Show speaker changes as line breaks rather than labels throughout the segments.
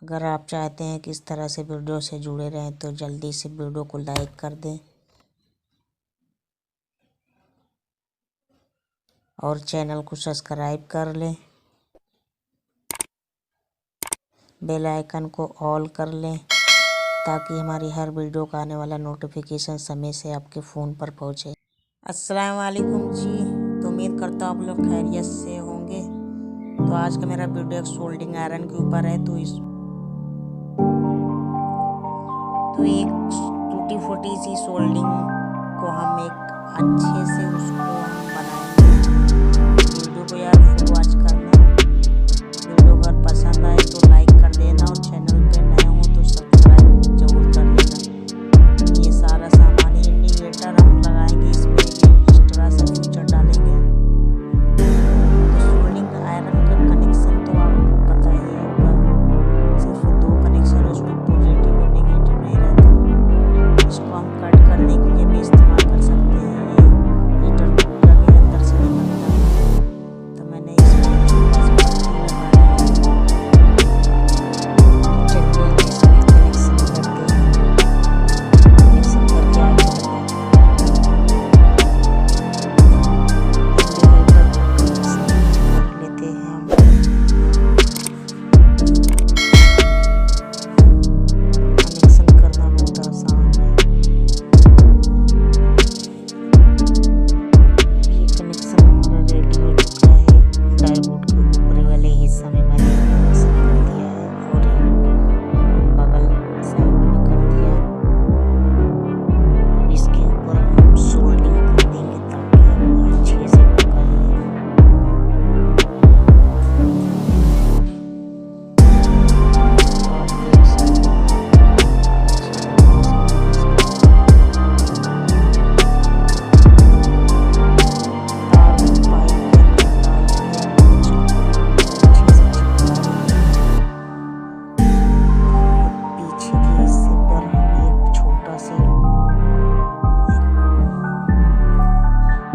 अगर आप चाहते हैं कि इस तरह से वीडियो से जुड़े रहें तो जल्दी से वीडियो को लाइक कर दें और चैनल को सब्सक्राइब कर लें। बेल आइकन को ऑल कर लें ताकि हमारी हर वीडियो का आने वाला नोटिफिकेशन समय से आपके फ़ोन पर पहुंचे। अस्सलाम वालेकुम जी, तो उम्मीद करता हूँ आप लोग खैरियत से होंगे। तो आज का मेरा वीडियो एक सोल्डिंग आयरन के ऊपर है। तो एक टूटी फूटी सी सोल्डिंग को हम एक अच्छे से उसको बनाएंगे। वीडियो को यार फुल वॉच करना। वीडियो अगर पसंद आए तो लाइक कर देना और चैनल पे नए हो तो सब्सक्राइब जरूर कर लेना। ये सारा सामान इंडिकेटर हम लगाएंगे, इसमें इस तरह से फीचर डालेंगे। तो सोल्डिंग आयरन का कनेक्शन तो आपको पता ही होगा, सिर्फ 2 कनेक्शन, उसमें पॉजिटिव और नेगेटिव नहीं रहता। इसको हम कट करने के लिए भी इस्तेमाल कर सकते हैं। ये हीटर टूटा के अंदर से निकलता है, तो मैंने इसमें छोटा सा पट्टी लगाया है। चलिए हम इसमें कनेक्शन करते हैं। कनेक्शन करके आगे बढ़ते हैं। हम कनेक्शन करना बहुत आसान है। ये कनेक्शन हमारा रेडी हो चुका है। डायोड के ऊपरी वाले हिस्सा में मैंने कनेक्शन कर दिया है और एक बगल साइड में कर दिया। अब इसके ऊपर हम सोल्डिंग कर देंगे ताकि वो अच्छे से पकड़ ले। और देख सकते हैं पीछे के हिस्से पर हम एक छोटा से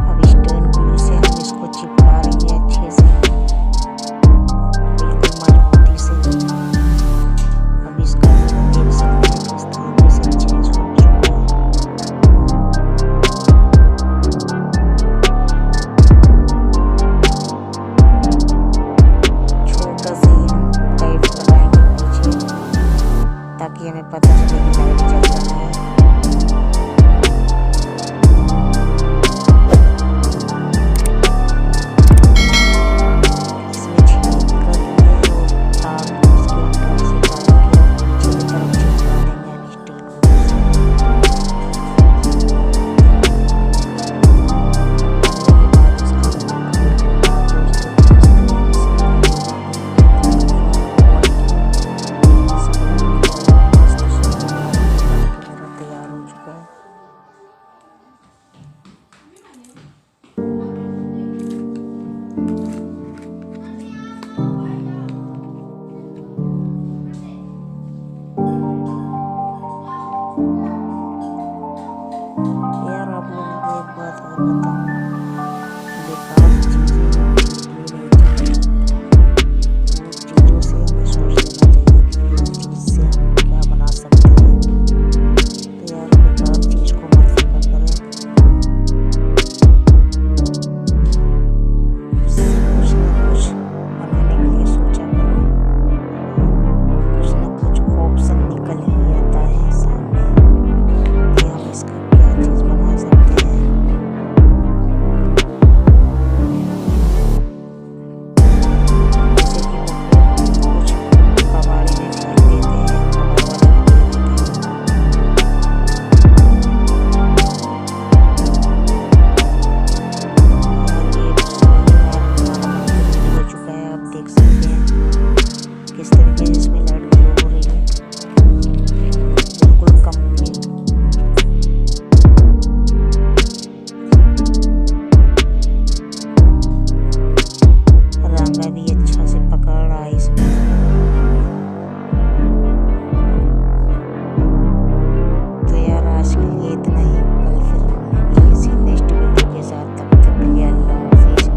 अब स्टैंड ग्लू से हम इसको चिपका लेंगे अच्छे से, बिल्कुल मजबूती से। अब इसका देख सकते हैं किस तरीके से चेंज हो चुका है। छोटा से हम लाइट लगाएंगे पीछे ताकि हमें पता चले कि लाइट जल रहा है। इसमें छेद कर लिए और तार को उसके अंदर से डाल के नीचे की तरफ चिपका देंगे हम स्टील को। तैयार हो चुका है। यार आप लोगों को एक बात और बताऊं, बेकार चीज़ें नहीं चाहिए। वो चीज़ों से हमें सोच लेना चाहिए कि इस चीज़ से हम क्या बना सकते हैं। तो यार बेकार चीज़ को मत फेंका करें। उससे कुछ ना कुछ बनाने के लिए सोचा करो। कुछ ना कुछ ऑप्शन निकल ही आता है सामने कि हम इसका क्या चीज़ बना सकते हैं। जैसे कि कुछ कबाड़ी में फेंक देते हैं, कबाड़ वाले में फेंक देते हैं। और ये सोल्डिंग आयरन हमारा बनकर रेडी हो चुका है। आप देख सकते हैं किस तरीके से इसमें लाइट ग्लो हो रही है, बिल्कुल कंप्लीट। रंगा भी अच्छा से पकड़ रहा है इसमें। तो यार आज के लिए इतना ही। कल फिर मिलेंगे किसी नेक्स्ट वीडियो के साथ। तब तक के लिए अल्लाह हाफिज़।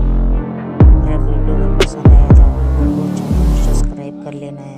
मेरा वीडियो अगर पसंद आया तो आप लोगों को चैनल को सब्सक्राइब कर लेना है।